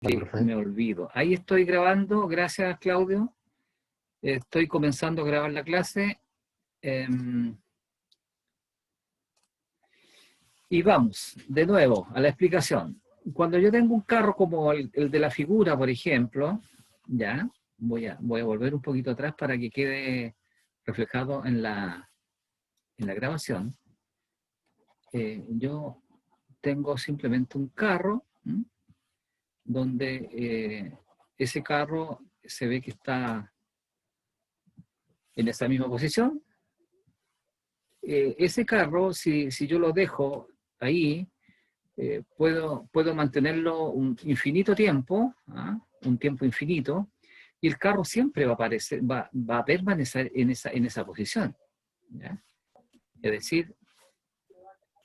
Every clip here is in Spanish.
Vale, que profe. me olvido. Ahí estoy grabando, gracias Claudio. Estoy comenzando a grabar la clase. Y vamos, de nuevo, a la explicación. Cuando yo tengo un carro como el de la figura, por ejemplo, ya, voy a volver un poquito atrás para que quede reflejado en la grabación. Yo tengo simplemente un carro, donde ese carro se ve que está en esa misma posición. Ese carro, si yo lo dejo ahí, puedo mantenerlo un infinito tiempo, un tiempo infinito, y el carro siempre va a aparecer, va a permanecer en esa posición. ¿Ya? Es decir,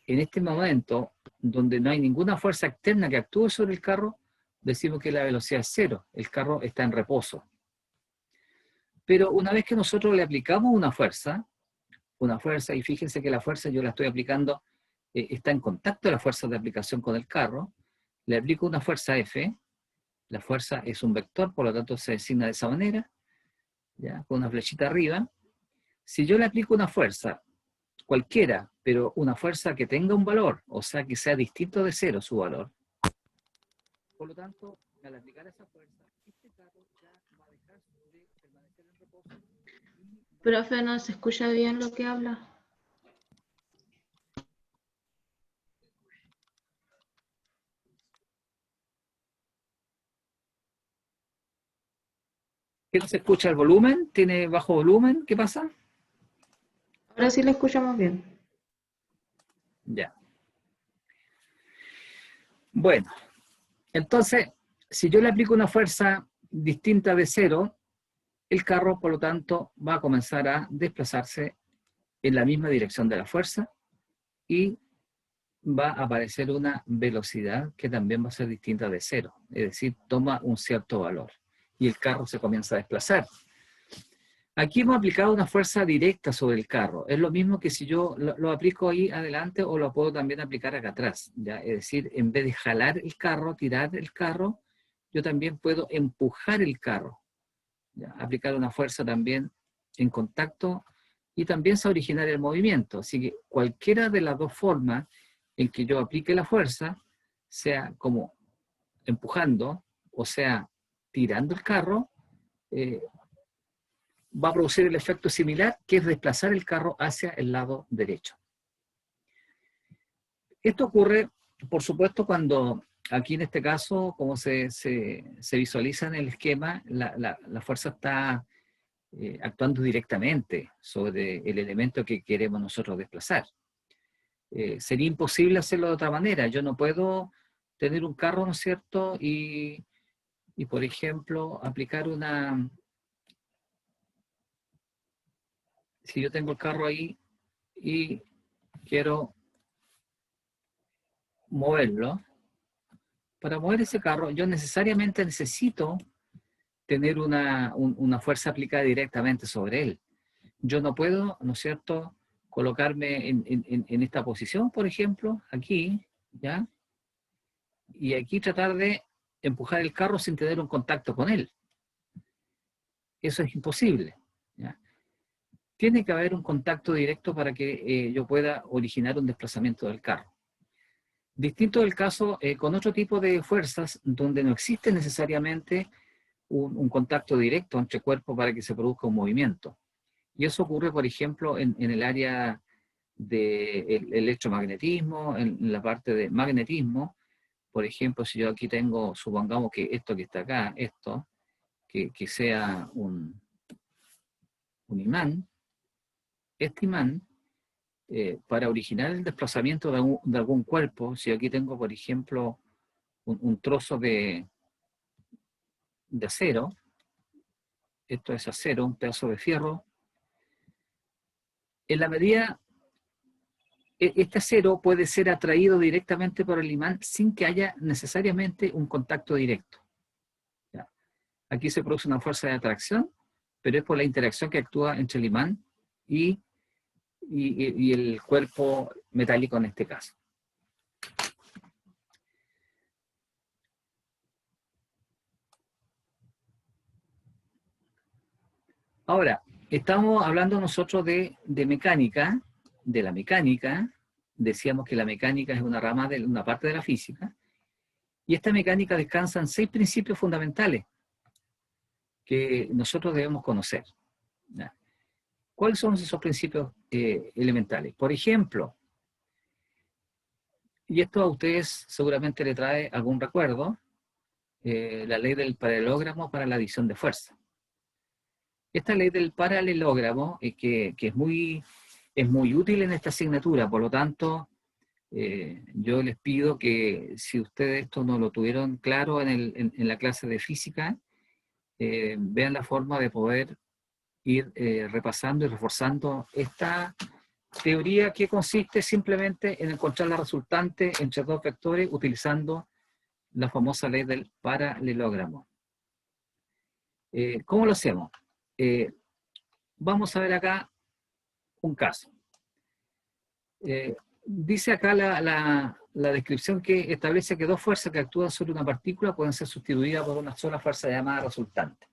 en este momento, donde no hay ninguna fuerza externa que actúe sobre el carro, decimos que la velocidad es cero, el carro está en reposo. Pero una vez que nosotros le aplicamos una fuerza, y fíjense que la fuerza yo la estoy aplicando, está en contacto la fuerza de aplicación con el carro, le aplico una fuerza F, la fuerza es un vector, por lo tanto se designa de esa manera, ¿ya? Con una flechita arriba. Si yo le aplico una fuerza cualquiera, pero una fuerza que tenga un valor, o sea que sea distinto de cero su valor, por lo tanto, al aplicar esa fuerza, este carro ya va a dejar de permanecer en reposo. Profe, no se escucha bien lo que habla. ¿Qué no se escucha el volumen? ¿Tiene bajo volumen? ¿Qué pasa? Ahora sí lo escuchamos bien. Ya. Bueno, entonces, si yo le aplico una fuerza distinta de cero, el carro, por lo tanto, va a comenzar a desplazarse en la misma dirección de la fuerza y va a aparecer una velocidad que también va a ser distinta de cero, es decir, toma un cierto valor y el carro se comienza a desplazar. Aquí hemos aplicado una fuerza directa sobre el carro. Es lo mismo que si yo lo aplico ahí adelante o lo puedo también aplicar acá atrás. ¿Ya? Es decir, en vez de jalar el carro, tirar el carro, yo también puedo empujar el carro. ¿Ya? Aplicar una fuerza también en contacto y también se originar el movimiento. Así que cualquiera de las dos formas en que yo aplique la fuerza, sea como empujando o sea tirando el carro, va a producir el efecto similar, que es desplazar el carro hacia el lado derecho. Esto ocurre, por supuesto, cuando aquí en este caso, como se visualiza en el esquema, la fuerza está actuando directamente sobre el elemento que queremos nosotros desplazar. Sería imposible hacerlo de otra manera. Yo no puedo tener un carro, ¿no es cierto? Y por ejemplo, aplicar una... Si yo tengo el carro ahí y quiero moverlo, para mover ese carro yo necesariamente necesito tener una fuerza aplicada directamente sobre él. Yo no puedo, ¿no es cierto?, colocarme en esta posición, por ejemplo, aquí, ¿ya? Y aquí tratar de empujar el carro sin tener un contacto con él. Eso es imposible, ¿ya? Tiene que haber un contacto directo para que yo pueda originar un desplazamiento del carro. Distinto del caso con otro tipo de fuerzas donde no existe necesariamente un contacto directo entre cuerpos para que se produzca un movimiento. Y eso ocurre, por ejemplo, en el área del electromagnetismo, en la parte de magnetismo. Por ejemplo, si yo aquí tengo, supongamos que esto que está acá, esto, que sea un imán, este imán, para originar el desplazamiento de algún cuerpo, si aquí tengo, por ejemplo, un trozo de acero, esto es acero, un pedazo de fierro, en la medida, este acero puede ser atraído directamente por el imán sin que haya necesariamente un contacto directo. ¿Ya? Aquí se produce una fuerza de atracción, pero es por la interacción que actúa entre el imán y el cuerpo metálico en este caso. Ahora, estamos hablando nosotros de mecánica, de la mecánica. Decíamos que la mecánica es una rama de una parte de la física. Y esta mecánica descansa en 6 principios fundamentales que nosotros debemos conocer. ¿Ya? ¿Cuáles son esos principios elementales? Por ejemplo, y esto a ustedes seguramente le trae algún recuerdo, la ley del paralelogramo para la adición de fuerza. Esta ley del paralelogramo que es muy útil en esta asignatura, por lo tanto, yo les pido que si ustedes esto no lo tuvieron claro en la clase de física, vean la forma de poder ir repasando y reforzando esta teoría que consiste simplemente en encontrar la resultante entre dos vectores utilizando la famosa ley del paralelogramo. ¿Cómo lo hacemos? Vamos a ver acá un caso. Dice acá la descripción que establece que dos fuerzas que actúan sobre una partícula pueden ser sustituidas por una sola fuerza llamada resultante,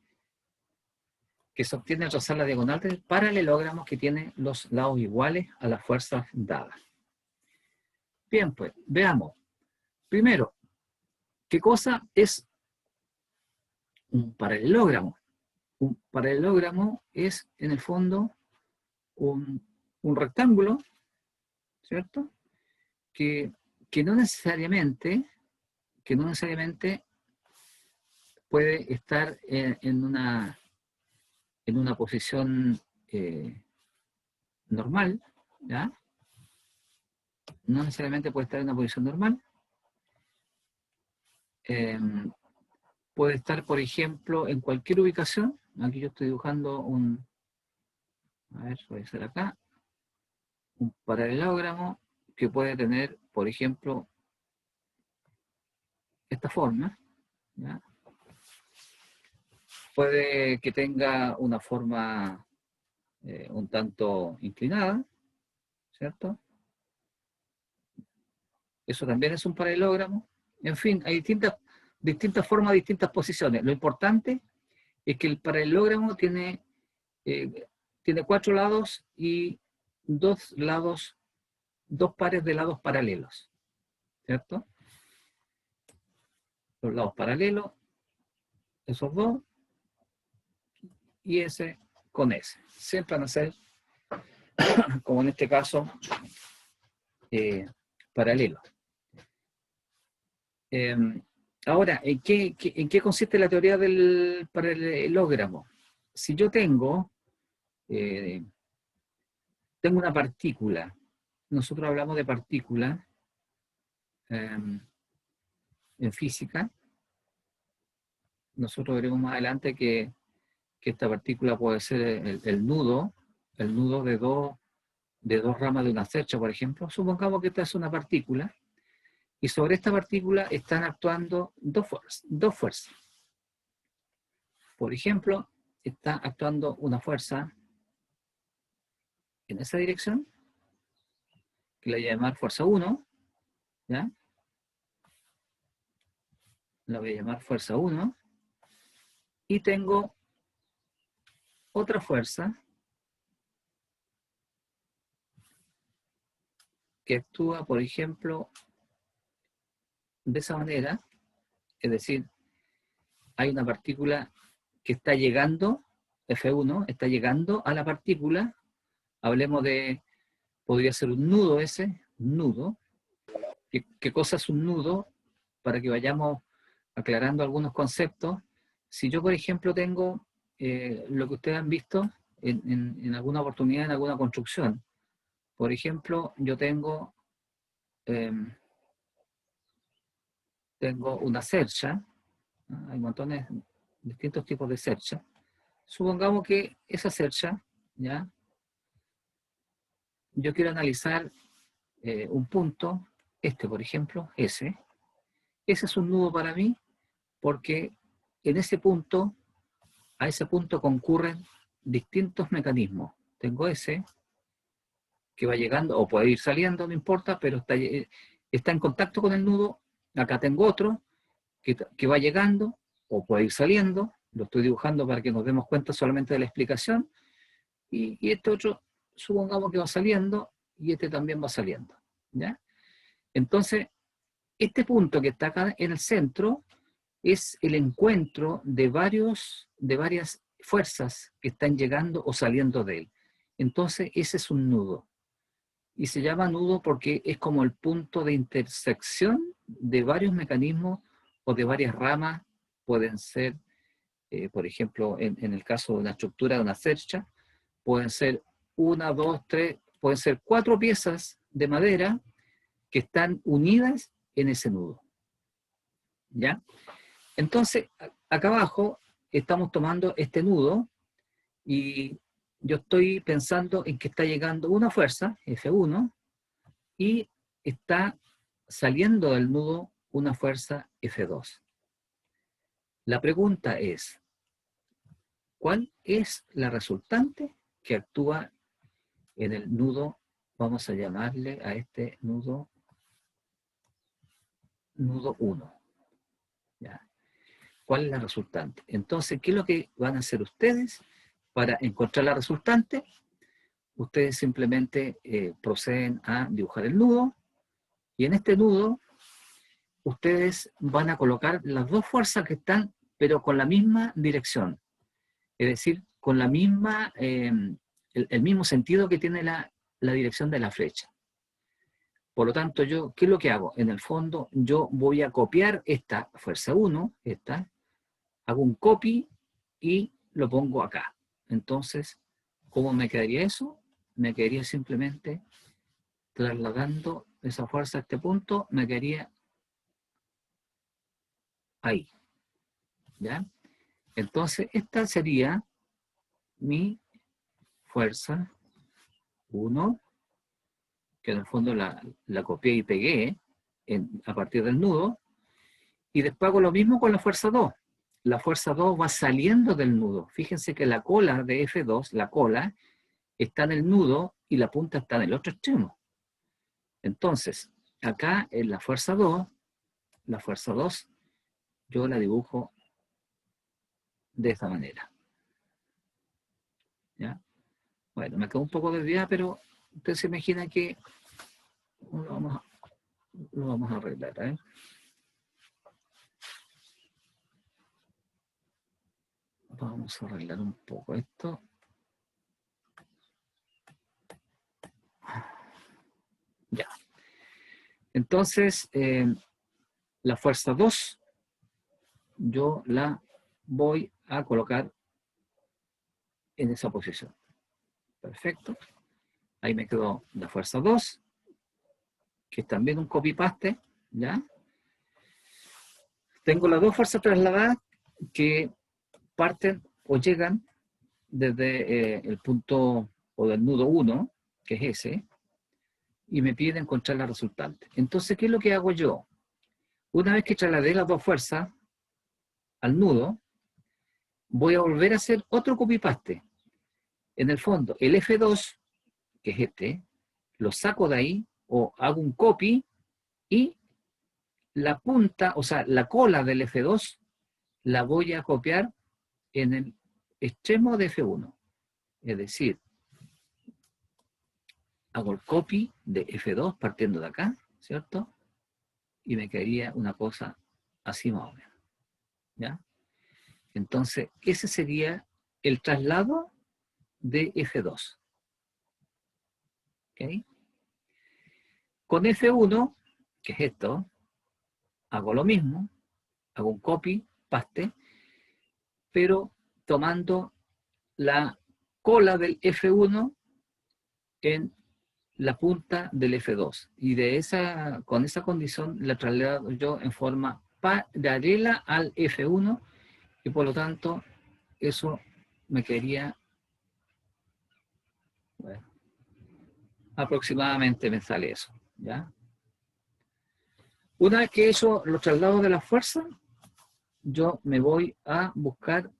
que se obtiene al trazar la diagonal del paralelogramo que tiene los lados iguales a las fuerzas dadas. Bien, pues, veamos. Primero, ¿qué cosa es un paralelogramo? Un paralelogramo es, en el fondo, un rectángulo, ¿cierto? Que no necesariamente puede estar en una posición normal, ¿ya? No necesariamente puede estar en una posición normal. Puede estar, por ejemplo, en cualquier ubicación. Aquí yo estoy dibujando a ver, voy a hacer acá, un paralelogramo que puede tener, por ejemplo, esta forma, ¿ya? Puede que tenga una forma un tanto inclinada, ¿cierto? Eso también es un paralelogramo. En fin, hay distintas formas, distintas posiciones. Lo importante es que el paralelogramo tiene 4 lados y 2 pares de lados paralelos, ¿cierto? Los lados paralelos, esos dos, y ese con ese. Siempre van a ser, como en este caso, paralelos. Ahora, ¿en qué consiste la teoría del paralelogramo? Si yo tengo una partícula, nosotros hablamos de partícula en física, nosotros veremos más adelante que esta partícula puede ser el nudo de dos ramas de una cercha, por ejemplo. Supongamos que esta es una partícula, y sobre esta partícula están actuando dos fuerzas. Por ejemplo, está actuando una fuerza en esa dirección, que la voy a llamar fuerza 1, ¿ya? La voy a llamar fuerza 1, y tengo otra fuerza que actúa, por ejemplo, de esa manera, es decir, hay una partícula que está llegando, F1, está llegando a la partícula, hablemos de, podría ser un nudo ese, un nudo. ¿Qué cosa es un nudo? Para que vayamos aclarando algunos conceptos. Si yo, por ejemplo, tengo lo que ustedes han visto en alguna oportunidad, en alguna construcción. Por ejemplo, yo tengo una cercha, ¿no? Hay montones, distintos tipos de cercha. Supongamos que esa cercha, ¿ya? Yo quiero analizar un punto, por ejemplo, ese. Ese es un nudo para mí, porque en ese punto, a ese punto concurren distintos mecanismos. Tengo ese, que va llegando, o puede ir saliendo, no importa, pero está en contacto con el nudo. Acá tengo otro, que va llegando, o puede ir saliendo, Lo estoy dibujando para que nos demos cuenta solamente de la explicación. Y este otro, supongamos que va saliendo, y este también va saliendo, ¿ya? Entonces, este punto que está acá en el centro es el encuentro de varias fuerzas que están llegando o saliendo de él. Entonces, ese es un nudo. Y se llama nudo porque es como el punto de intersección de varios mecanismos o de varias ramas. Pueden ser, por ejemplo, en el caso de una estructura de una cercha, pueden ser 1, 2, 3, pueden ser 4 piezas de madera que están unidas en ese nudo. ¿Ya? Entonces, acá abajo estamos tomando este nudo y yo estoy pensando en que está llegando una fuerza, F1, y está saliendo del nudo una fuerza F2. La pregunta es, ¿cuál es la resultante que actúa en el nudo? Vamos a llamarle a este nudo 1. ¿Ya? ¿Cuál es la resultante? Entonces, ¿qué es lo que van a hacer ustedes para encontrar la resultante? Ustedes simplemente proceden a dibujar el nudo, y en este nudo ustedes van a colocar las dos fuerzas que están, pero con la misma dirección. Es decir, con la misma, el mismo sentido que tiene la dirección de la flecha. Por lo tanto, yo, ¿qué es lo que hago? En el fondo, yo voy a copiar esta fuerza 1, esta, hago un copy y lo pongo acá. Entonces, ¿cómo me quedaría eso? Me quedaría simplemente trasladando esa fuerza a este punto, me quedaría ahí. ¿Ya? Entonces, esta sería mi fuerza 1, que en el fondo la copié y pegué a partir del nudo, y después hago lo mismo con la fuerza 2. La fuerza 2 va saliendo del nudo. Fíjense que la cola de F2, la cola, está en el nudo y la punta está en el otro extremo. Entonces, acá en la fuerza 2, yo la dibujo de esta manera. ¿Ya? Bueno, me quedó un poco desviada, pero usted se imagina que lo vamos a arreglar. ¿Eh? Vamos a arreglar un poco esto. Ya. Entonces, la fuerza 2, yo la voy a colocar en esa posición. Perfecto. Ahí me quedó la fuerza 2, que es también un copy-paste, ¿ya? Tengo las dos fuerzas trasladadas que parten o llegan desde el punto o del nudo 1, que es ese, y me piden encontrar la resultante. Entonces, ¿qué es lo que hago yo? Una vez que trasladé las dos fuerzas al nudo, voy a volver a hacer otro copy-paste. En el fondo, el F2, que es este, lo saco de ahí o hago un copy y la punta, o sea, la cola del F2 la voy a copiar en el extremo de F1. Es decir, hago el copy de F2 partiendo de acá, ¿cierto? Y me quedaría una cosa así más o menos. ¿Ya? Entonces, ese sería el traslado de F2. ¿Okay? Con F1, que es esto, hago lo mismo, hago un copy, paste, pero tomando la cola del F1 en la punta del F2. Y con esa condición la traslado yo en forma paralela al F1, y por lo tanto eso me quedaría, bueno, aproximadamente me sale eso. ¿Ya? Una vez que eso lo traslado de la fuerza, yo me voy a buscar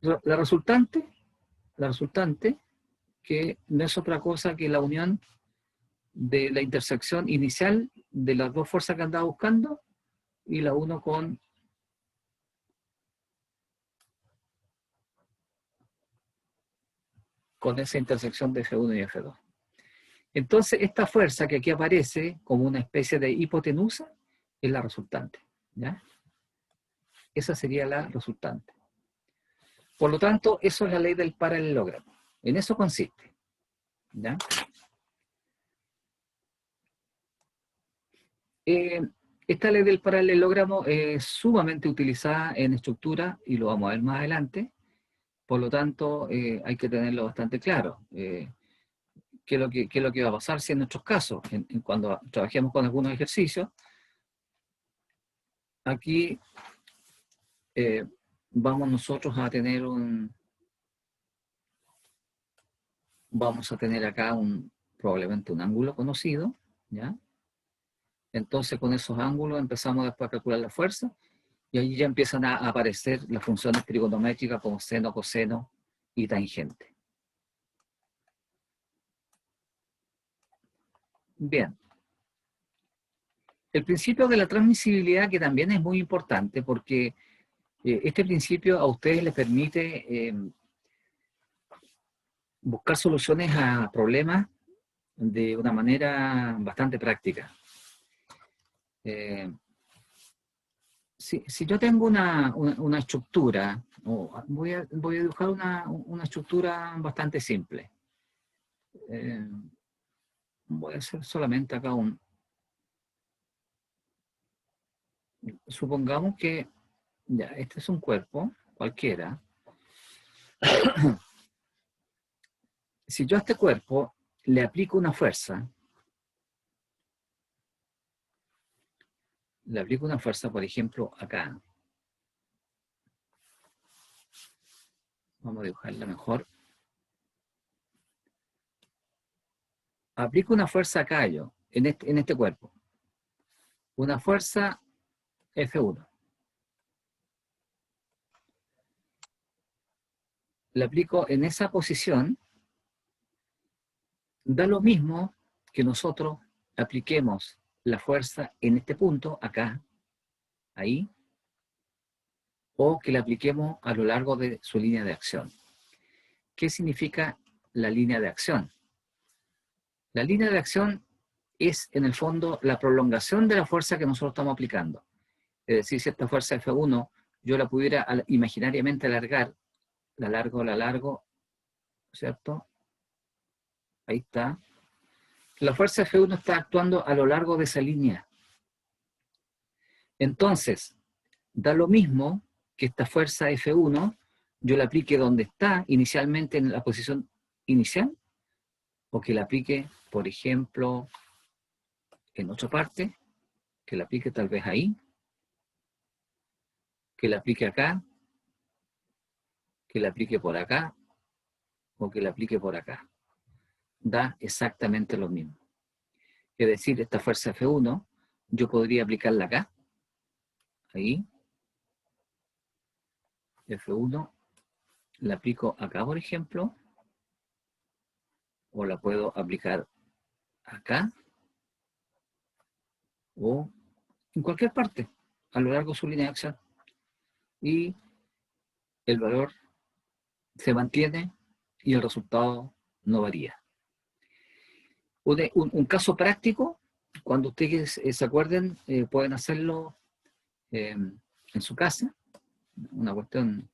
la resultante, que no es otra cosa que la unión de la intersección inicial de las dos fuerzas que andaba buscando y la uno con con esa intersección de F1 y F2. Entonces, esta fuerza que aquí aparece como una especie de hipotenusa es la resultante, ¿ya? Esa sería la resultante. Por lo tanto, eso es la ley del paralelogramo. En eso consiste, ¿ya? Esta ley del paralelogramo es sumamente utilizada en estructura y lo vamos a ver más adelante. Por lo tanto, hay que tenerlo bastante claro. ¿Qué es lo que va a pasar si en nuestros casos, cuando trabajemos con algunos ejercicios, aquí vamos nosotros a tener vamos a tener acá probablemente un ángulo conocido, ¿ya? Entonces con esos ángulos empezamos después a calcular la fuerza y ahí ya empiezan a aparecer las funciones trigonométricas como seno, coseno y tangente. Bien. El principio de la transmisibilidad, que también es muy importante porque este principio a ustedes les permite buscar soluciones a problemas de una manera bastante práctica. Si yo tengo una estructura, voy a dibujar una estructura bastante simple. Voy a hacer solamente acá supongamos que ya, este es un cuerpo, cualquiera. Si yo a este cuerpo le aplico una fuerza, por ejemplo, acá. Vamos a dibujarla mejor. Aplico una fuerza acá yo, en este cuerpo. Una fuerza F1. La aplico en esa posición. Da lo mismo que nosotros apliquemos la fuerza en este punto, acá, ahí, o que la apliquemos a lo largo de su línea de acción. ¿Qué significa la línea de acción? La línea de acción es, en el fondo, la prolongación de la fuerza que nosotros estamos aplicando. Es decir, si esta fuerza F1 yo la pudiera imaginariamente alargar, la largo, ¿cierto? Ahí está. La fuerza F1 está actuando a lo largo de esa línea. Entonces, da lo mismo que esta fuerza F1 yo la aplique donde está inicialmente en la posición inicial, o que la aplique, por ejemplo, en otra parte, que la aplique tal vez ahí, que la aplique acá, que la aplique por acá, o que la aplique por acá. Da exactamente lo mismo. Es decir, esta fuerza F1, yo podría aplicarla acá, ahí, F1, la aplico acá, por ejemplo, o la puedo aplicar acá, o en cualquier parte, a lo largo de su línea de acción. Y el valor se mantiene y el resultado no varía. Un caso práctico, cuando ustedes se acuerden, pueden hacerlo en su casa, una cuestión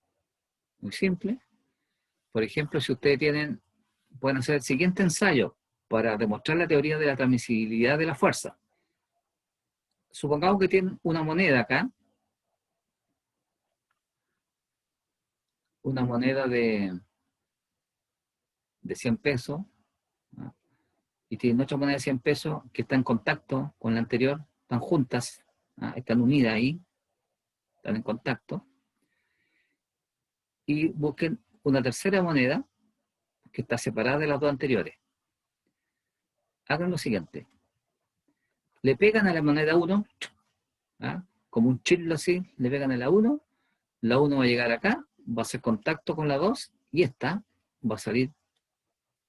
muy simple. Por ejemplo, si ustedes pueden hacer el siguiente ensayo para demostrar la teoría de la transmisibilidad de la fuerza. Supongamos que tienen una moneda acá, una moneda de 100 pesos, ¿no? Y tienen otra moneda de 100 pesos que está en contacto con la anterior, están juntas, ¿no? Están unidas ahí, están en contacto, y busquen una tercera moneda que está separada de las dos anteriores. Hagan lo siguiente, le pegan a la moneda 1, ¿ah? Como un chirlo así, le pegan a la 1 va a llegar acá, va a hacer contacto con la 2, y esta va a salir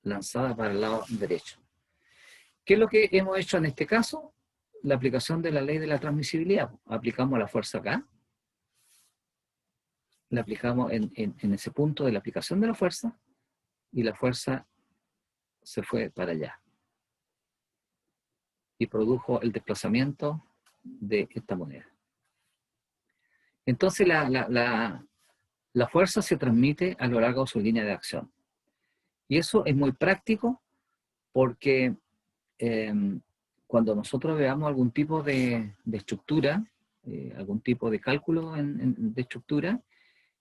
lanzada para el lado derecho. ¿Qué es lo que hemos hecho en este caso? La aplicación de la ley de la transmisibilidad. Aplicamos la fuerza acá, la aplicamos en ese punto de la aplicación de la fuerza, y la fuerza se fue para allá. Y produjo el desplazamiento de esta moneda. Entonces la fuerza se transmite a lo largo de su línea de acción. Y eso es muy práctico porque cuando nosotros veamos algún tipo de estructura, algún tipo de cálculo de estructura,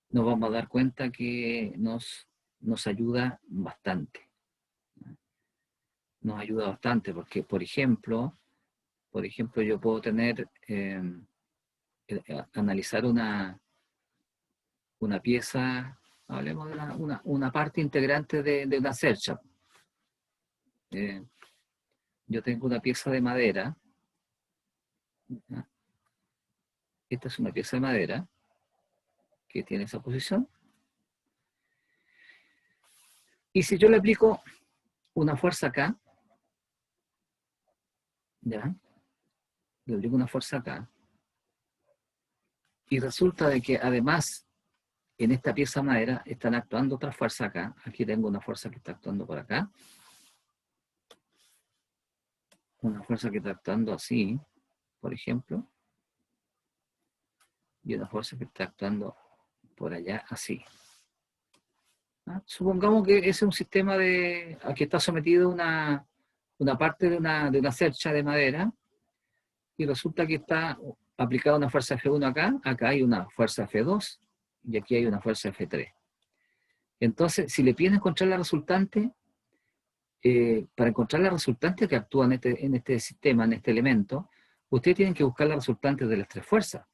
nos vamos a dar cuenta que nos ayuda bastante. Nos ayuda bastante porque, por ejemplo, yo puedo tener, analizar una pieza, hablemos de una parte integrante de una cercha. Yo tengo una pieza de madera. Esta es una pieza de madera que tiene esa posición. Y si yo le aplico una fuerza acá, ¿ya? Le aplico una fuerza acá. Y resulta de que además en esta pieza de madera están actuando otras fuerzas acá. Aquí tengo una fuerza que está actuando por acá. Una fuerza que está actuando así, por ejemplo. Y una fuerza que está actuando por allá así. ¿Ah? Supongamos que ese es un sistema a que está sometido una parte de una cercha de madera y resulta que está aplicada una fuerza F1 acá hay una fuerza F2 y aquí hay una fuerza F3. Entonces, si le piden encontrar la resultante, para encontrar la resultante que actúa en este sistema, en este elemento, ustedes tienen que buscar la resultante de las tres fuerzas.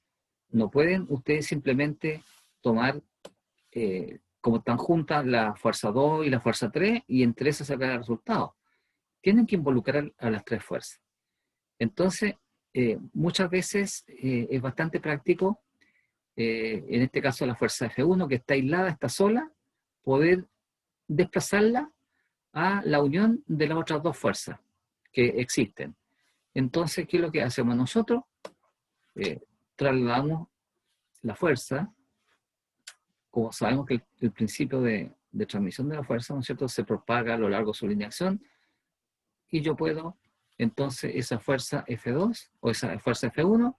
No pueden ustedes simplemente tomar, como están juntas, la fuerza 2 y la fuerza 3, y entre esas sacar el resultado. Tienen que involucrar a las tres fuerzas. Entonces, muchas veces es bastante práctico, en este caso la fuerza F1, que está aislada, está sola, poder desplazarla a la unión de las otras dos fuerzas que existen. Entonces, ¿qué es lo que hacemos nosotros? Trasladamos la fuerza, como sabemos que el principio de transmisión de la fuerza, ¿no es cierto?, se propaga a lo largo de su línea de acción, y yo puedo, entonces, esa fuerza F2 o esa fuerza F1,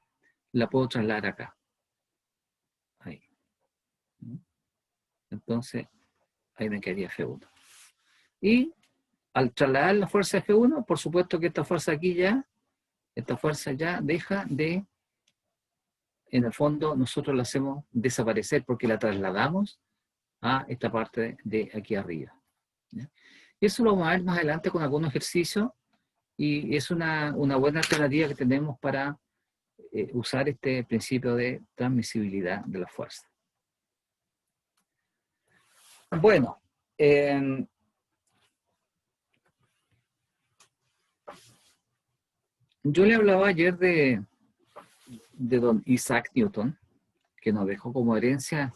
la puedo trasladar acá. Ahí. Entonces, ahí me quedaría F1. Y al trasladar la fuerza F1, por supuesto que esta fuerza aquí esta fuerza ya deja de, en el fondo, nosotros la hacemos desaparecer porque la trasladamos a esta parte de aquí arriba. ¿Ya? Y eso lo vamos a ver más adelante con algunos ejercicios, y es una buena alternativa que tenemos para usar este principio de transmisibilidad de la fuerza. Bueno, yo le hablaba ayer de don Isaac Newton, que nos dejó como herencia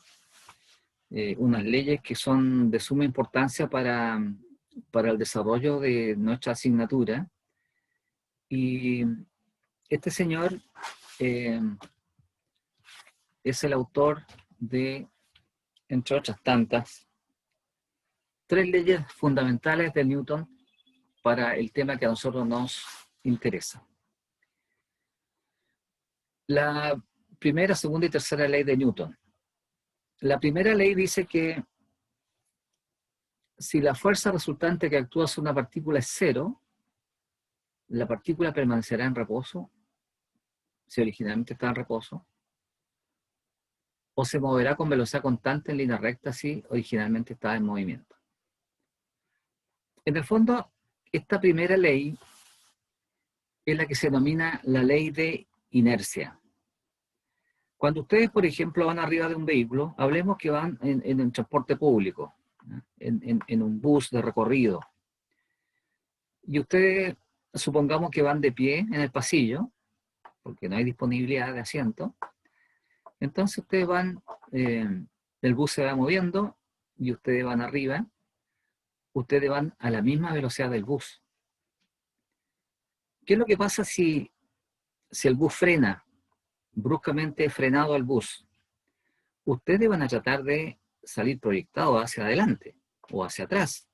unas leyes que son de suma importancia para el desarrollo de nuestra asignatura. Y este señor es el autor de, entre otras tantas, 3 leyes fundamentales de Newton para el tema que a nosotros nos interesa. La primera, segunda y tercera ley de Newton. La primera ley dice que si la fuerza resultante que actúa sobre una partícula es 0, la partícula permanecerá en reposo, si originalmente está en reposo, o se moverá con velocidad constante en línea recta si originalmente estaba en movimiento. En el fondo, esta primera ley es la que se denomina la ley de inercia. Cuando ustedes, por ejemplo, van arriba de un vehículo, hablemos que van en el transporte público, en un bus de recorrido, y ustedes, supongamos que van de pie en el pasillo, porque no hay disponibilidad de asiento, entonces ustedes van, el bus se va moviendo, y ustedes van arriba, ustedes van a la misma velocidad del bus. ¿Qué es lo que pasa si el bus frena, bruscamente frenado al bus? Ustedes van a tratar de salir proyectados hacia adelante o hacia atrás.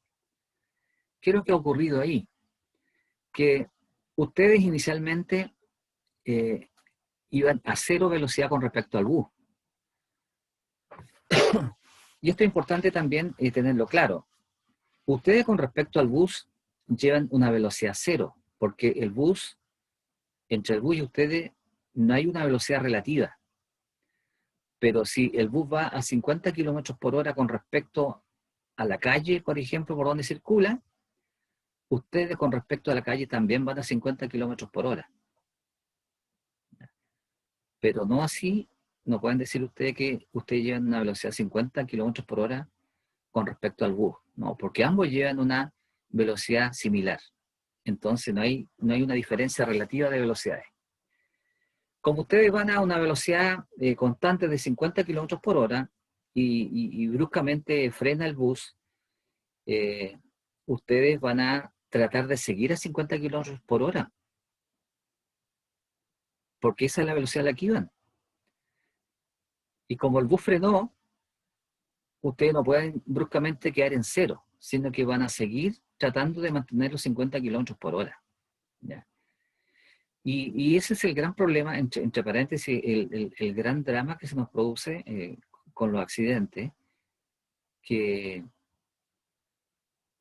¿qué es lo que ha ocurrido ahí? Que ustedes inicialmente iban a 0 velocidad con respecto al bus. Y esto es importante también tenerlo claro. Ustedes con respecto al bus llevan una velocidad 0, porque el bus, entre el bus y ustedes, no hay una velocidad relativa. Pero si el bus va a 50 kilómetros por hora con respecto a la calle, por ejemplo, por donde circula, ustedes con respecto a la calle también van a 50 kilómetros por hora. Pero no así, no pueden decir ustedes que ustedes llevan una velocidad de 50 kilómetros por hora con respecto al bus. No, porque ambos llevan una velocidad similar. Entonces no hay una diferencia relativa de velocidades. Como ustedes van a una velocidad constante de 50 kilómetros por hora y bruscamente frena el bus, ustedes van a tratar de seguir a 50 kilómetros por hora, porque esa es la velocidad a la que iban. Y como el bus frenó, ustedes no pueden bruscamente quedar en 0, sino que van a seguir tratando de mantener los 50 kilómetros por hora. ¿Ya? Y ese es el gran problema, entre paréntesis, el gran drama que se nos produce con los accidentes, que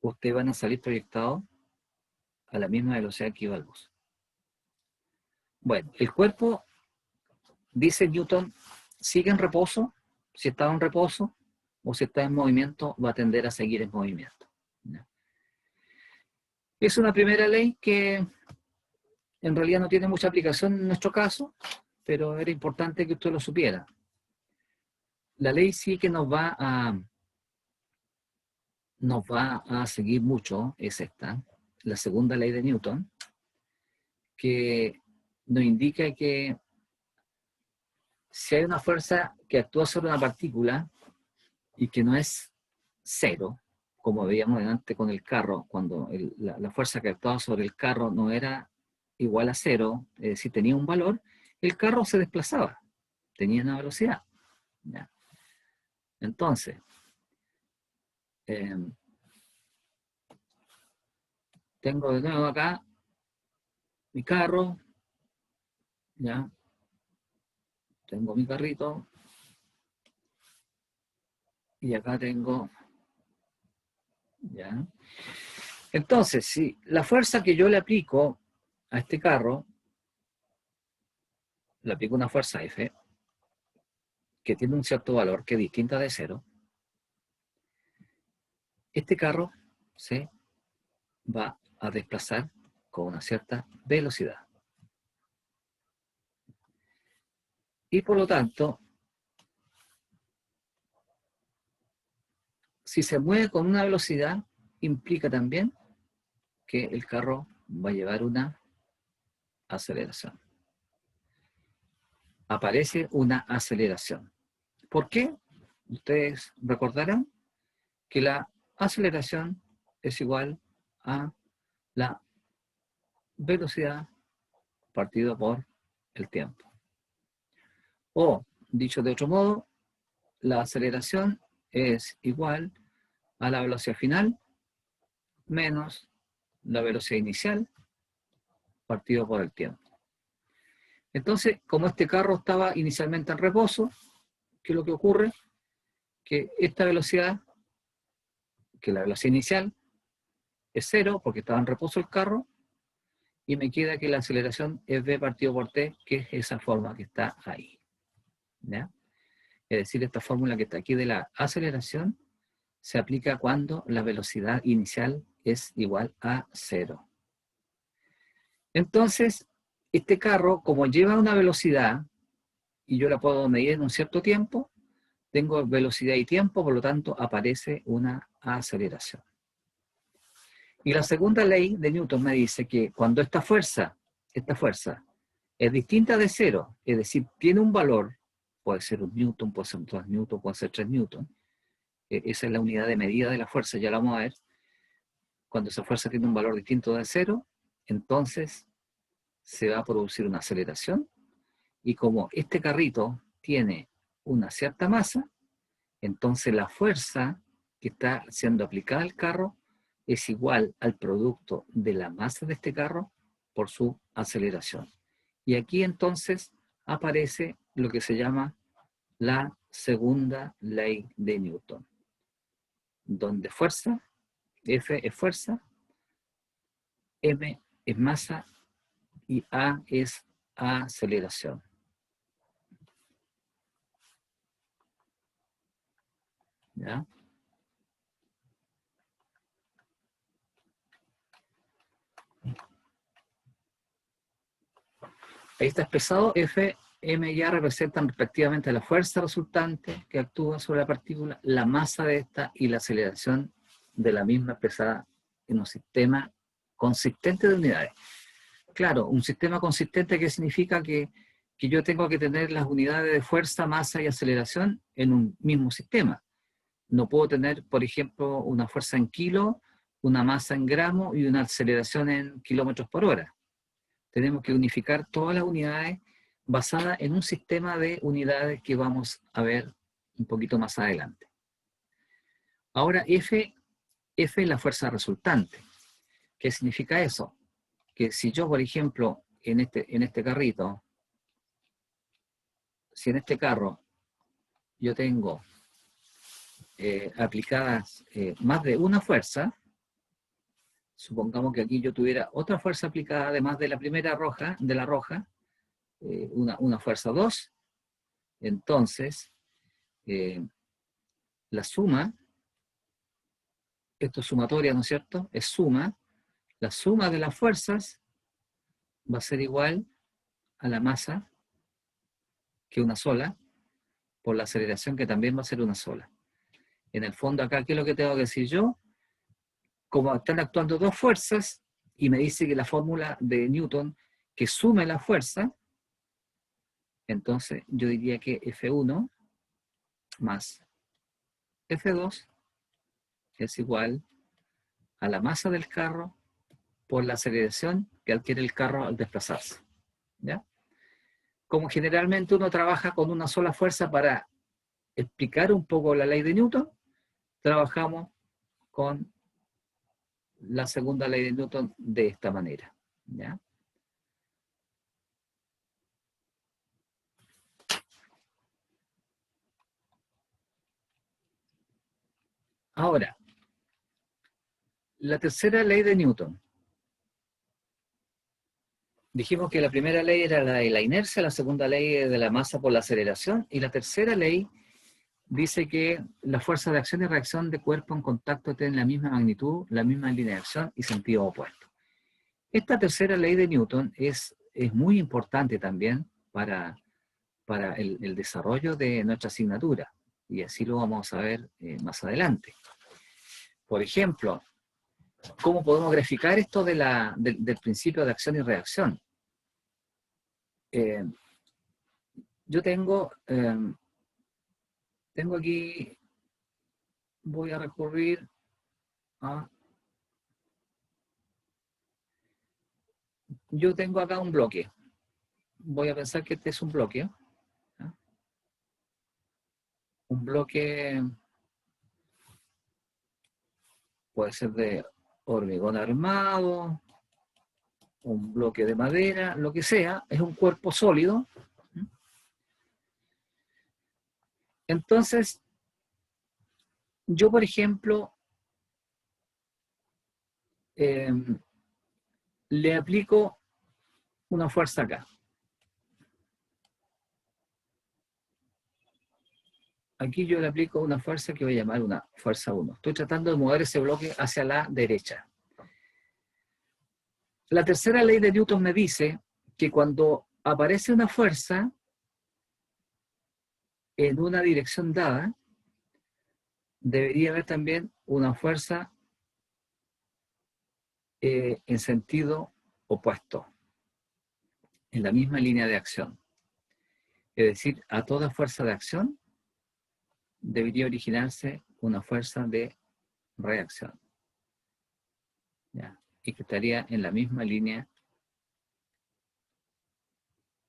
ustedes van a salir proyectados a la misma velocidad que iba el bus. Bueno, el cuerpo, dice Newton, sigue en reposo. Si está en reposo o si está en movimiento, va a tender a seguir en movimiento. ¿Ya? Es una primera ley que en realidad no tiene mucha aplicación en nuestro caso, pero era importante que usted lo supiera. La ley sí que nos va a seguir mucho, es esta, la segunda ley de Newton, que nos indica que si hay una fuerza que actúa sobre una partícula y que no es 0, como veíamos antes con el carro, cuando la fuerza que actuaba sobre el carro no era igual a 0, es decir, tenía un valor, el carro se desplazaba, tenía una velocidad. ¿Ya? Entonces, tengo de nuevo acá mi carro, ¿ya? Tengo mi carrito, y acá tengo, ¿ya? Entonces, si la fuerza que yo le aplico a este carro, le aplico una fuerza F, que tiene un cierto valor, que es distinta de 0, este carro se va a desplazar con una cierta velocidad. Y por lo tanto, si se mueve con una velocidad, implica también que el carro va a llevar una aceleración. Aparece una aceleración. ¿Por qué? Ustedes recordarán que la aceleración es igual a la velocidad partido por el tiempo. O, dicho de otro modo, la aceleración es igual a la velocidad final menos la velocidad inicial partido por el tiempo. Entonces, como este carro estaba inicialmente en reposo, ¿qué es lo que ocurre? Que esta velocidad, que la velocidad inicial, es 0 porque estaba en reposo el carro, y me queda que la aceleración es v partido por t, que es esa forma que está ahí. ¿Ya? Es decir, esta fórmula que está aquí de la aceleración se aplica cuando la velocidad inicial es igual a 0. Entonces, este carro, como lleva una velocidad, y yo la puedo medir en un cierto tiempo, tengo velocidad y tiempo, por lo tanto aparece una aceleración. Y la segunda ley de Newton me dice que cuando esta fuerza es distinta de 0, es decir, tiene un valor, puede ser 1 newton, puede ser 2 newton, puede ser 3 newton, esa es la unidad de medida de la fuerza, ya la vamos a ver. Cuando esa fuerza tiene un valor distinto de 0, entonces se va a producir una aceleración, y como este carrito tiene una cierta masa, entonces la fuerza que está siendo aplicada al carro es igual al producto de la masa de este carro por su aceleración. Y aquí entonces aparece lo que se llama la segunda ley de Newton, donde fuerza, F es fuerza, M es masa y A es aceleración. ¿Ya? Ahí está expresado, F, M y A representan respectivamente la fuerza resultante que actúa sobre la partícula, la masa de esta y la aceleración de la misma expresada en un sistema consistente de unidades. Claro, un sistema consistente que significa que yo tengo que tener las unidades de fuerza, masa y aceleración en un mismo sistema. No puedo tener, por ejemplo, una fuerza en kilo, una masa en gramo y una aceleración en kilómetros por hora. Tenemos que unificar todas las unidades basadas en un sistema de unidades que vamos a ver un poquito más adelante. Ahora, F es la fuerza resultante. ¿Qué significa eso? Que si yo, por ejemplo, en este carrito, si en este carro yo tengo aplicadas más de una fuerza, supongamos que aquí yo tuviera otra fuerza aplicada además de la primera roja, una fuerza 2, entonces la suma, esto es sumatoria, ¿no es cierto? Es suma, la suma de las fuerzas va a ser igual a la masa que una sola, por la aceleración que también va a ser una sola. En el fondo acá, ¿qué es lo que tengo que decir yo? Como están actuando dos fuerzas, y me dice que la fórmula de Newton, que sume la fuerza, entonces yo diría que F1 más F2 es igual a la masa del carro por la aceleración que adquiere el carro al desplazarse. ¿Ya? Como generalmente uno trabaja con una sola fuerza para explicar un poco la ley de Newton, trabajamos con la segunda ley de Newton de esta manera. ¿Ya? Ahora, la tercera ley de Newton. Dijimos que la primera ley era la de la inercia, la segunda ley es de la masa por la aceleración, y la tercera ley dice que la fuerza de acción y reacción de cuerpo en contacto tienen la misma magnitud, la misma línea de acción y sentido opuesto. Esta tercera ley de Newton es muy importante también para el desarrollo de nuestra asignatura, y así lo vamos a ver más adelante. Por ejemplo, ¿cómo podemos graficar esto del principio de acción y reacción? Yo tengo aquí, voy a recurrir a... Yo tengo acá un bloque. Voy a pensar que este es un bloque. ¿Ya? Un bloque puede ser de hormigón armado, un bloque de madera, lo que sea, es un cuerpo sólido. Entonces, yo, por ejemplo, le aplico una fuerza acá. Aquí yo le aplico una fuerza que voy a llamar una fuerza 1. Estoy tratando de mover ese bloque hacia la derecha. La tercera ley de Newton me dice que cuando aparece una fuerza en una dirección dada, debería haber también una fuerza en sentido opuesto, en la misma línea de acción. Es decir, a toda fuerza de acción debería originarse una fuerza de reacción. ¿Ya? Y que estaría en la misma línea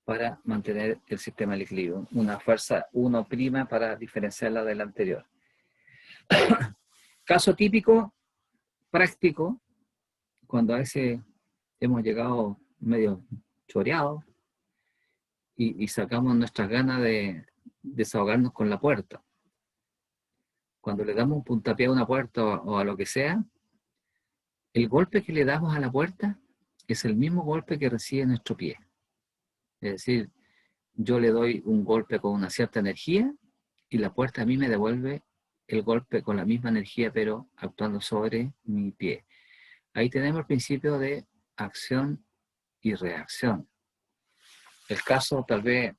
para mantener el sistema de equilibrio. Una fuerza 1' para diferenciarla de la anterior. Caso típico práctico cuando a veces hemos llegado medio choreados y sacamos nuestras ganas de desahogarnos con la puerta. Cuando le damos un puntapié a una puerta o a lo que sea, el golpe que le damos a la puerta es el mismo golpe que recibe nuestro pie. Es decir, yo le doy un golpe con una cierta energía y la puerta a mí me devuelve el golpe con la misma energía, pero actuando sobre mi pie. Ahí tenemos el principio de acción y reacción. El caso tal vez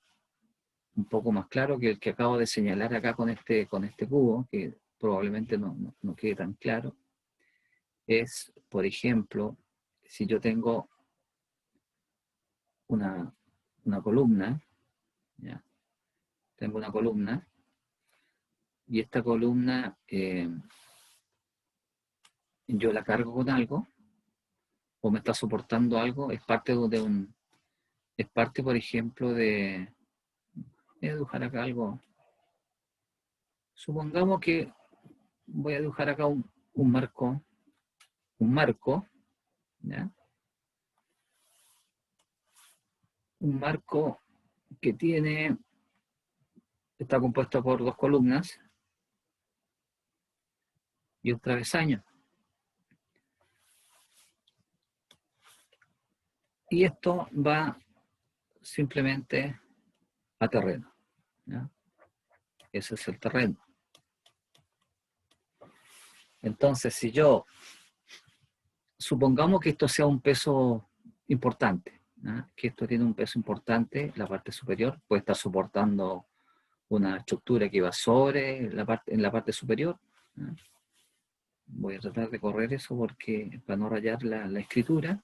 un poco más claro que el que acabo de señalar acá con este cubo, que probablemente no quede tan claro, es, por ejemplo, si yo tengo una columna, ¿ya? Tengo una columna, y esta columna yo la cargo con algo, o me está soportando algo, es parte, por ejemplo, voy a dibujar acá algo. Supongamos que voy a dibujar acá un marco, ¿ya? Un marco que está compuesto por 2 columnas y un travesaño. Y esto va simplemente a terreno, ¿ya? Ese es el terreno. Entonces, si yo, supongamos que esto sea un peso importante, ¿ya? Que esto tiene un peso importante, la parte superior puede estar soportando una estructura que va sobre en la parte superior, ¿ya? Voy a tratar de correr eso porque para no rayar la escritura.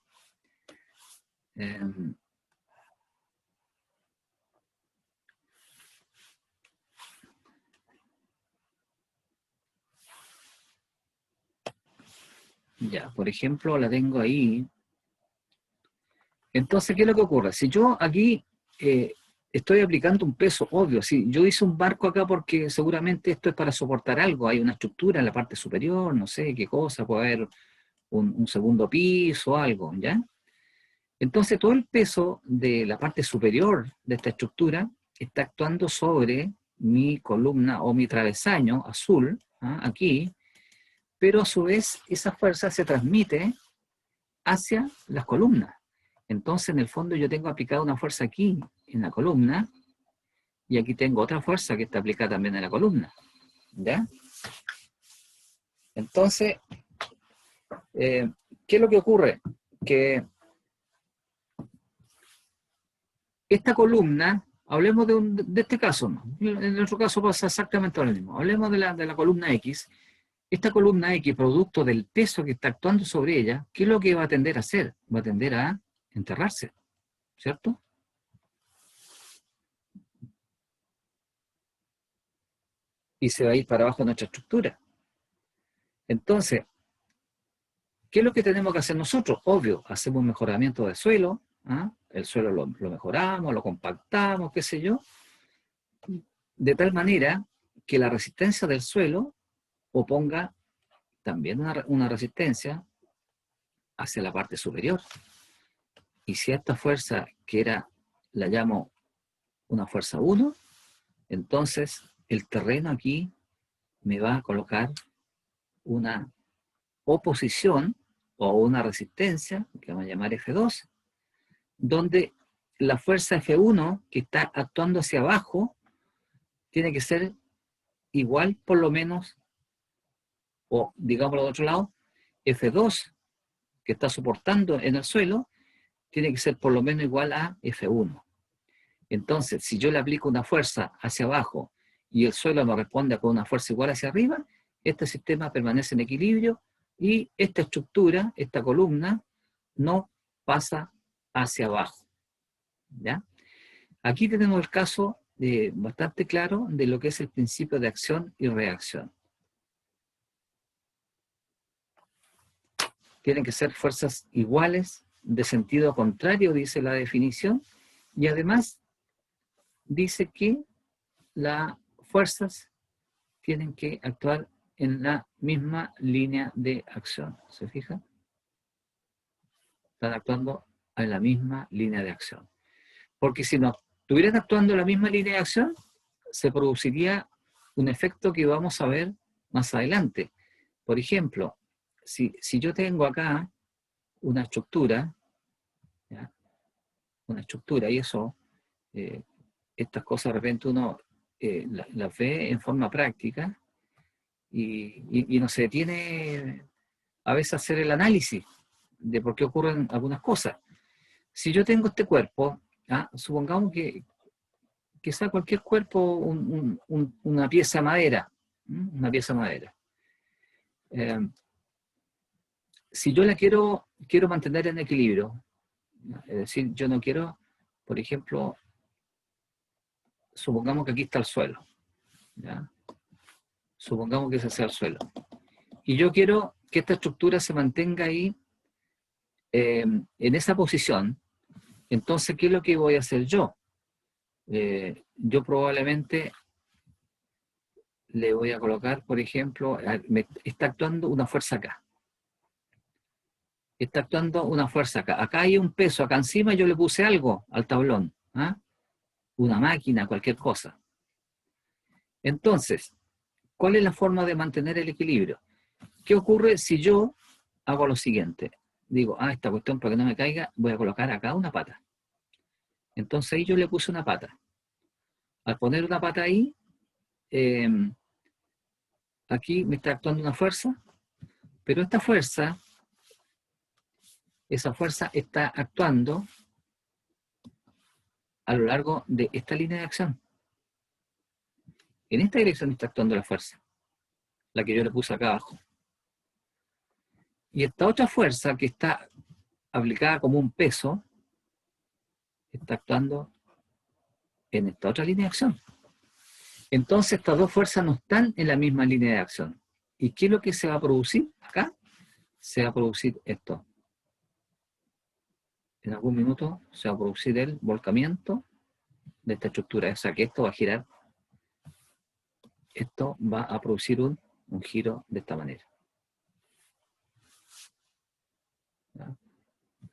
Ya, por ejemplo, la tengo ahí. Entonces, ¿qué es lo que ocurre? Si yo aquí estoy aplicando un peso, obvio, si yo hice un barco acá porque seguramente esto es para soportar algo, hay una estructura en la parte superior, no sé qué cosa, puede haber un segundo piso, algo, ¿ya? Entonces, todo el peso de la parte superior de esta estructura está actuando sobre mi columna o mi travesaño azul, ¿ah? Aquí, pero a su vez esa fuerza se transmite hacia las columnas. Entonces, en el fondo, yo tengo aplicada una fuerza aquí, en la columna, y aquí tengo otra fuerza que está aplicada también en la columna, ¿ya? Entonces, ¿qué es lo que ocurre? Que esta columna, hablemos de este caso, ¿no? En nuestro caso pasa exactamente lo mismo. Hablemos de la columna X. Esta columna X, producto del peso que está actuando sobre ella, ¿qué es lo que va a tender a hacer? Va a tender a enterrarse, ¿cierto? Y se va a ir para abajo nuestra estructura. Entonces, ¿qué es lo que tenemos que hacer nosotros? Obvio, hacemos un mejoramiento del suelo, ¿ah? El suelo lo mejoramos, lo compactamos, qué sé yo, de tal manera que la resistencia del suelo oponga también una resistencia hacia la parte superior. Y si a esta fuerza, la llamo una fuerza 1, entonces el terreno aquí me va a colocar una oposición o una resistencia, que vamos a llamar F2, donde la fuerza F1 que está actuando hacia abajo tiene que ser igual por lo menos, o digámoslo de otro lado, F2 que está soportando en el suelo tiene que ser por lo menos igual a F1. Entonces, si yo le aplico una fuerza hacia abajo y el suelo me responde con una fuerza igual hacia arriba, este sistema permanece en equilibrio y esta estructura, esta columna, no pasa hacia abajo, ¿ya? Aquí tenemos el caso bastante claro de lo que es el principio de acción y reacción. Tienen que ser fuerzas iguales, de sentido contrario, dice la definición, y además dice que las fuerzas tienen que actuar en la misma línea de acción. ¿Se fijan? Están actuando en la misma línea de acción. Porque si no estuvieran actuando en la misma línea de acción, se produciría un efecto que vamos a ver más adelante. Por ejemplo, si yo tengo acá una estructura, ¿ya? Una estructura, y eso, estas cosas de repente uno las ve en forma práctica y no se detiene a veces a hacer el análisis de por qué ocurren algunas cosas. Si yo tengo este cuerpo, supongamos que sea cualquier cuerpo una pieza de madera, una pieza de madera. Si yo la quiero mantener en equilibrio, es decir, yo no quiero, por ejemplo, supongamos que aquí está el suelo, ¿ya? Supongamos que ese sea el suelo. Y yo quiero que esta estructura se mantenga ahí en esa posición. Entonces, ¿qué es lo que voy a hacer yo? Yo probablemente le voy a colocar, por ejemplo, está actuando una fuerza acá. Está actuando una fuerza acá. Acá hay un peso, acá encima yo le puse algo al tablón. Una máquina, cualquier cosa. Entonces, ¿cuál es la forma de mantener el equilibrio? ¿Qué ocurre si yo hago lo siguiente? Digo, esta cuestión para que no me caiga, voy a colocar acá una pata. Entonces ahí yo le puse una pata. Al poner una pata ahí, aquí me está actuando una fuerza, pero esta fuerza, esa fuerza está actuando a lo largo de esta línea de acción. En esta dirección está actuando la fuerza, la que yo le puse acá abajo. Y esta otra fuerza que está aplicada como un peso, está actuando en esta otra línea de acción. Entonces estas dos fuerzas no están en la misma línea de acción. ¿Y qué es lo que se va a producir acá? Se va a producir esto. En algún minuto se va a producir el volcamiento de esta estructura. O sea que esto va a girar. Esto va a producir un giro de esta manera. ¿Ya?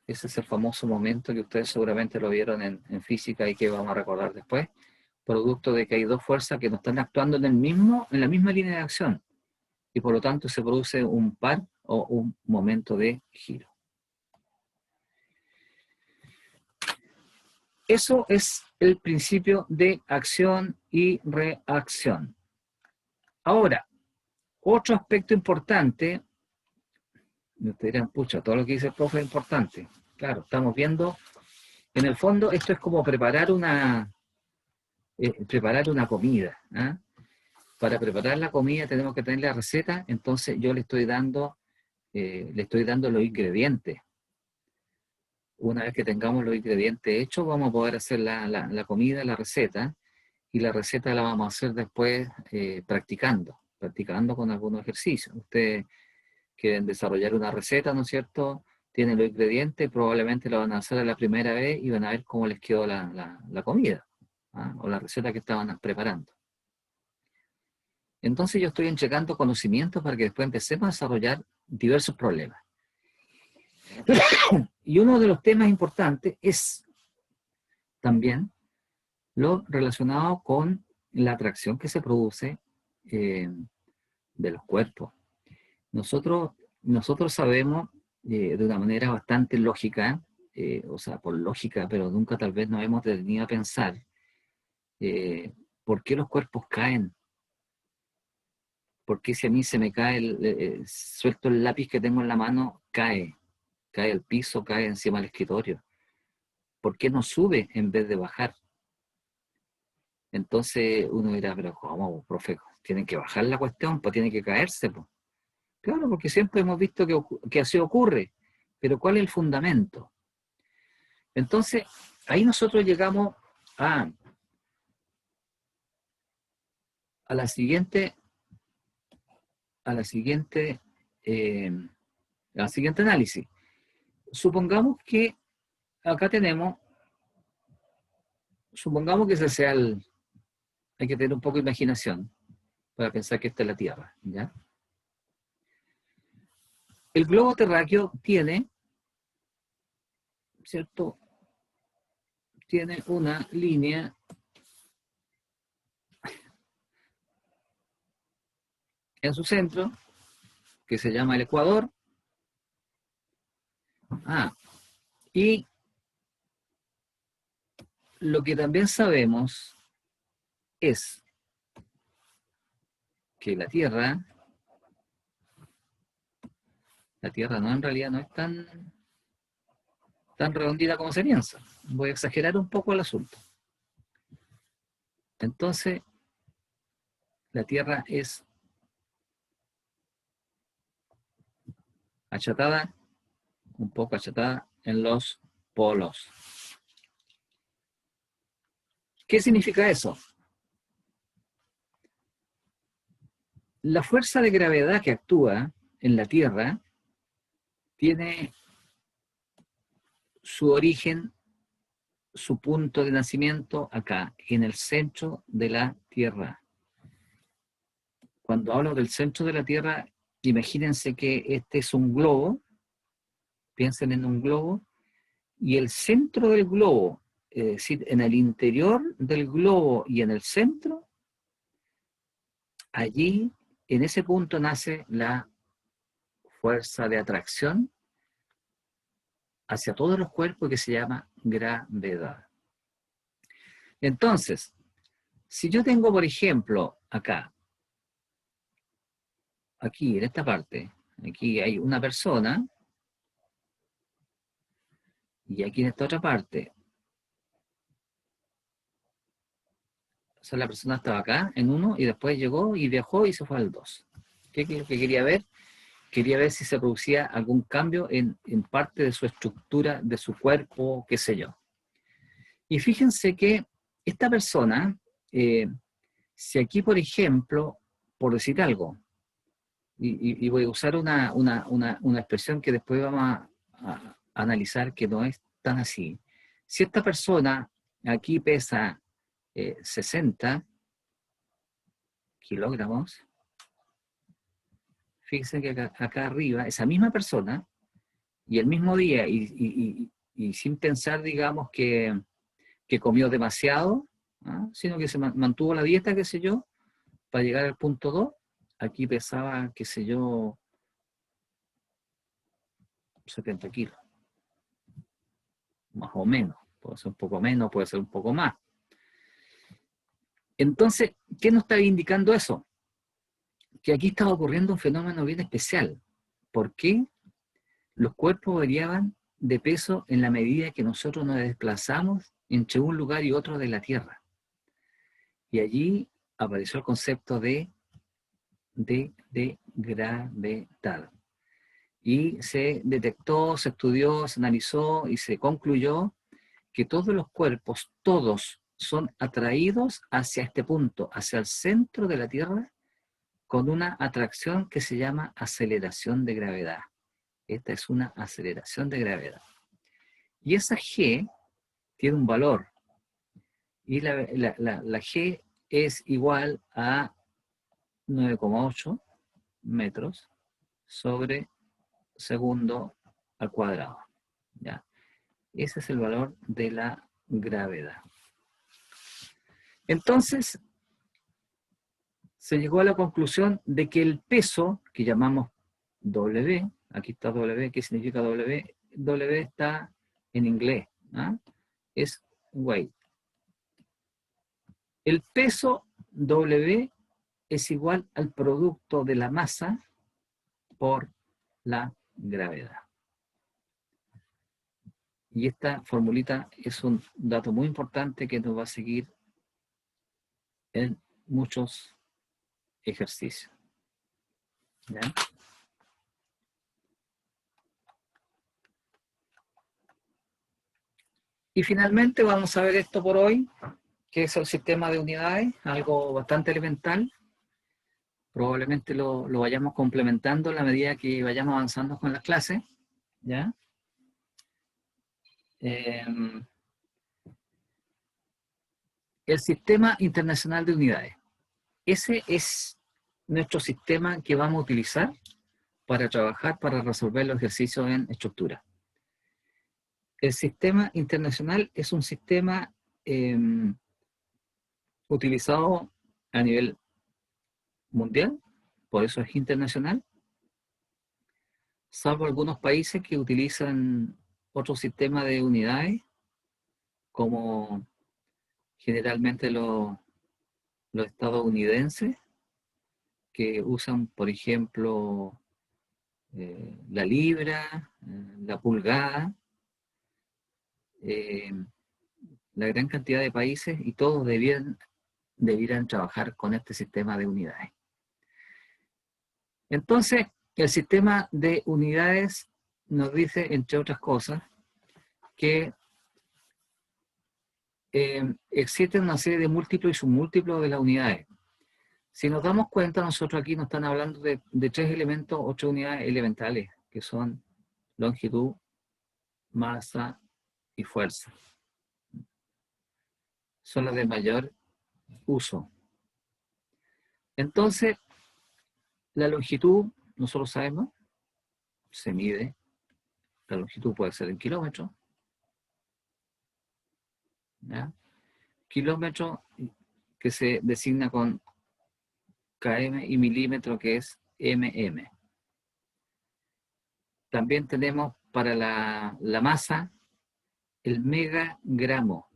Ese es el famoso momento que ustedes seguramente lo vieron en física y que vamos a recordar después, producto de que hay dos fuerzas que no están actuando en la misma línea de acción, y por lo tanto se produce un par o un momento de giro. Eso es el principio de acción y reacción. Ahora, otro aspecto importante, ustedes dirán, pucha, todo lo que dice el profe es importante. Claro, estamos viendo, en el fondo esto es como preparar una comida. Para preparar la comida tenemos que tener la receta, entonces yo le estoy dando los ingredientes. Una vez que tengamos los ingredientes hechos, vamos a poder hacer la comida, la receta, y la receta la vamos a hacer después practicando con algunos ejercicios. Ustedes quieren desarrollar una receta, ¿no es cierto? Tienen los ingredientes, probablemente lo van a hacer a la primera vez y van a ver cómo les quedó la comida, o la receta que estaban preparando. Entonces yo estoy entregando conocimientos para que después empecemos a desarrollar diversos problemas. Y uno de los temas importantes es también lo relacionado con la atracción que se produce de los cuerpos. Nosotros sabemos de una manera bastante lógica, o sea, por lógica, pero nunca tal vez nos hemos detenido a pensar por qué los cuerpos caen. ¿Por qué si a mí se me cae, suelto el lápiz que tengo en la mano, cae al piso, cae encima del escritorio? ¿Por qué no sube en vez de bajar? Entonces uno dirá, pero ¿cómo, profe? Tienen que bajar la cuestión, pues tiene que caerse. Pues. Claro, porque siempre hemos visto que así ocurre, pero ¿cuál es el fundamento? Entonces, ahí nosotros llegamos a la siguiente análisis. Supongamos que acá supongamos que hay que tener un poco de imaginación para pensar que esta es la Tierra, ¿ya? El globo terráqueo tiene, ¿cierto? Tiene una línea en su centro que se llama el ecuador. Y lo que también sabemos es que la Tierra no, en realidad no es tan redondita como se piensa. Voy a exagerar un poco el asunto. Entonces, la Tierra es achatada, un poco achatada en los polos. ¿Qué significa eso? La fuerza de gravedad que actúa en la Tierra tiene su origen, su punto de nacimiento acá, en el centro de la Tierra. Cuando hablo del centro de la Tierra, imagínense que este es un globo, piensen en un globo, y el centro del globo, es decir, en el interior del globo y en el centro, allí, en ese punto nace la fuerza de atracción hacia todos los cuerpos que se llama gravedad. Entonces, si yo tengo, por ejemplo, acá, aquí en esta parte, aquí hay una persona, y aquí en esta otra parte, o sea, la persona estaba acá en 1 y después llegó y viajó y se fue al 2. ¿Qué es lo que quería ver? Quería ver si se producía algún cambio en parte de su estructura, de su cuerpo, qué sé yo. Y fíjense que esta persona, si aquí, por ejemplo, por decir algo, y voy a usar una expresión que después vamos a analizar que no es tan así. Si esta persona aquí pesa 60 kilogramos, fíjense que acá arriba, esa misma persona, y el mismo día, y sin pensar, digamos, que comió demasiado, sino que se mantuvo la dieta, qué sé yo, para llegar al punto 2, aquí pesaba, qué sé yo, 70 kilos, más o menos, puede ser un poco menos, puede ser un poco más. Entonces, ¿qué nos está indicando eso? Que aquí estaba ocurriendo un fenómeno bien especial. ¿Por qué? Los cuerpos variaban de peso en la medida que nosotros nos desplazamos entre un lugar y otro de la Tierra. Y allí apareció el concepto de gravedad. Y se detectó, se estudió, se analizó y se concluyó que todos los cuerpos, todos, son atraídos hacia este punto, hacia el centro de la Tierra, con una atracción que se llama aceleración de gravedad. Esta es una aceleración de gravedad. Y esa G tiene un valor. Y la G es igual a 9,8 metros sobre segundo al cuadrado. ¿Ya? Ese es el valor de la gravedad. Entonces, se llegó a la conclusión de que el peso, que llamamos W, aquí está W, ¿qué significa W? W está en inglés, es weight. El peso W es igual al producto de la masa por la gravedad. Y esta formulita es un dato muy importante que nos va a seguir en muchos ejercicios. ¿Ya? Y finalmente vamos a ver esto por hoy, que es el sistema de unidades, algo bastante elemental. Probablemente lo vayamos complementando a la medida que vayamos avanzando con las clases. ¿Ya? El Sistema Internacional de Unidades. Ese es nuestro sistema que vamos a utilizar para trabajar, para resolver los ejercicios en estructura. El sistema internacional es un sistema utilizado a nivel mundial, por eso es internacional, salvo algunos países que utilizan otro sistema de unidades, como generalmente los estadounidenses, que usan, por ejemplo, la libra, la pulgada, la gran cantidad de países, y todos debieran trabajar con este sistema de unidades. Entonces, el sistema de unidades nos dice, entre otras cosas, que existen una serie de múltiplos y submúltiplos de las unidades. Si nos damos cuenta, nosotros aquí nos están hablando de 3 elementos, 8 unidades elementales, que son longitud, masa y fuerza. Son las de mayor uso. Entonces, la longitud, nosotros sabemos, se mide. La longitud puede ser en kilómetros. ¿Ya? Kilómetro que se designa con km y milímetro que es mm. También tenemos para la masa el megagramo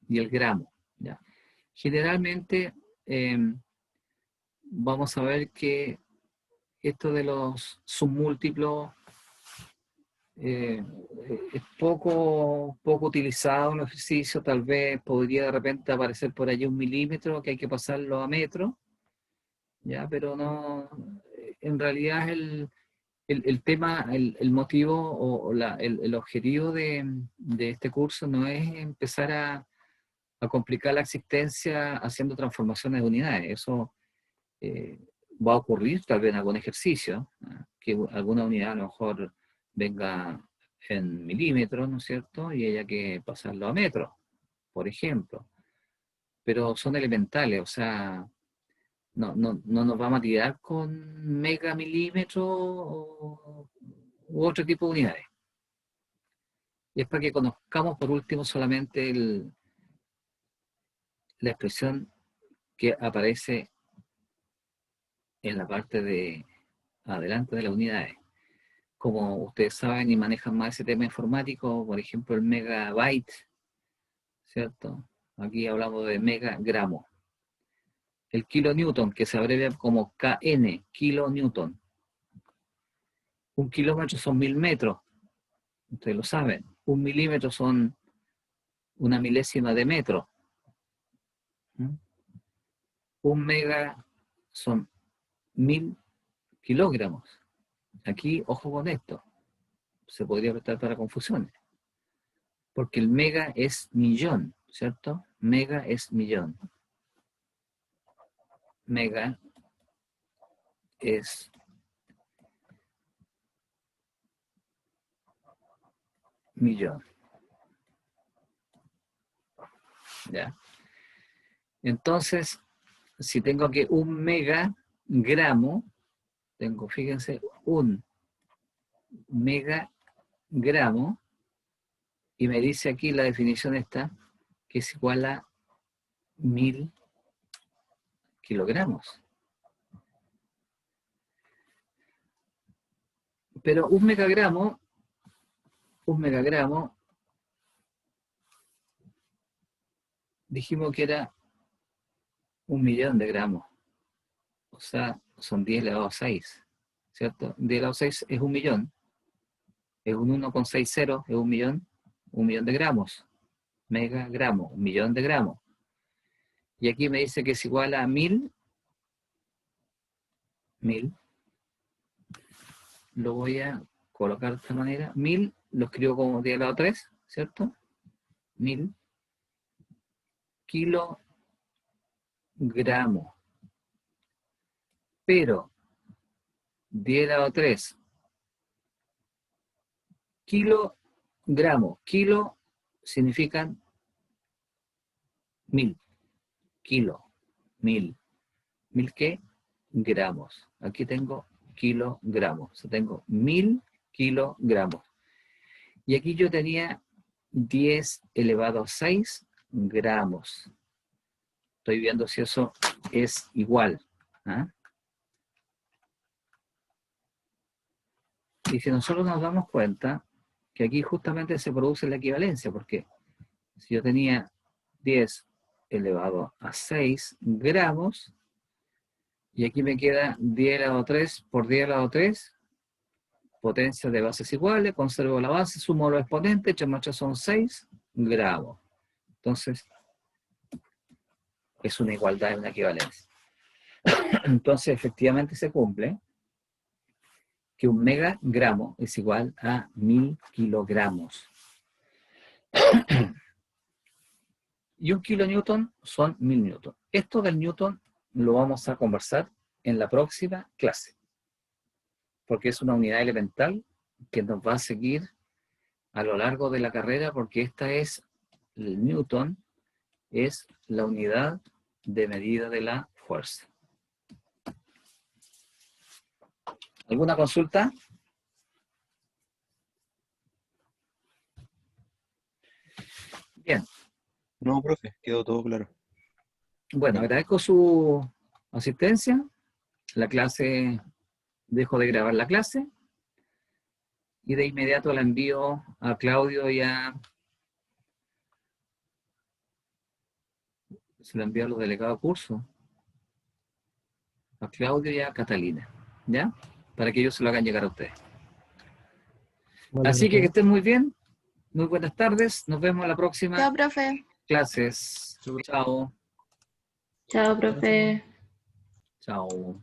y el gramo. ¿Ya? Generalmente vamos a ver que esto de los submúltiplos es poco utilizado en los ejercicios. Tal vez podría de repente aparecer por allí 1 milímetro que hay que pasarlo a metro, ¿ya? Pero no, en realidad el tema, el motivo o el objetivo de este curso no es empezar a complicar la existencia haciendo transformaciones de unidades. Eso va a ocurrir tal vez en algún ejercicio, ¿no? Que alguna unidad a lo mejor venga en milímetros, ¿no es cierto? Y haya que pasarlo a metros, por ejemplo. Pero son elementales, o sea, no nos vamos a tirar con megamilímetros u otro tipo de unidades. Y es para que conozcamos por último solamente la expresión que aparece en la parte de adelante de las unidades. Como ustedes saben y manejan más ese tema informático, por ejemplo el megabyte, ¿cierto? Aquí hablamos de megagramo. El kilonewton, que se abrevia como KN, kilonewton. 1 kilómetro son 1000 metros, ustedes lo saben. 1 milímetro son 1 milésima de metro. 1 mega son 1000 kilogramos. Aquí, ojo con esto, se podría prestar para confusiones, porque el mega es millón, ¿cierto? Mega es millón. Mega es millón. ¿Ya? Entonces, si tengo aquí 1 megagramo, tengo, fíjense, 1 megagramo, y me dice aquí la definición esta, que es igual a 1000 kilogramos. Pero 1 megagramo, dijimos que era 1 millón de gramos. O sea, son 10 elevado a 6, ¿cierto? 10 elevado a 6 es 1 millón. Es un 1,60, es 1 millón de gramos. Megagramo, 1 millón de gramos. Y aquí me dice que es igual a 1000. Lo voy a colocar de esta manera. 1000 lo escribo como 10 elevado a 3, ¿cierto? 1000 kilogramos. Pero 10 elevado a 3 kilogramos. Kilo significan 1000. Kilo. 1000. ¿1000 qué? Gramos. Aquí tengo kilogramos. O sea, tengo 1000 kilogramos. Y aquí yo tenía 10 elevado a 6 gramos. Estoy viendo si eso es igual. ¿Ah? Y si nosotros nos damos cuenta que aquí justamente se produce la equivalencia, porque si yo tenía 10 elevado a 6 gramos, y aquí me queda 10 elevado a 3 por 10 elevado a 3, potencias de bases iguales, conservo la base, sumo los exponentes, 8 más 8 son 6 gramos. Entonces, es una igualdad, es una equivalencia. Entonces, efectivamente se cumple que un megagramo es igual a 1000 kilogramos. Y un kilonewton son 1000 newton. Esto del newton lo vamos a conversar en la próxima clase, porque es una unidad elemental que nos va a seguir a lo largo de la carrera, porque esta es, el newton es la unidad de medida de la fuerza. ¿Alguna consulta? Bien. No, profe, quedó todo claro. Bueno, agradezco su asistencia. La clase, dejo de grabar la clase y de inmediato la envío a Claudio y se la envío a los delegados de curso, a Claudio y a Catalina, ¿ya? Para que ellos se lo hagan llegar a ustedes. Vale, Así que profe. estén muy bien, muy buenas tardes, nos vemos en la próxima Chao, profe. clases. Chao. Chao, profe. Chao.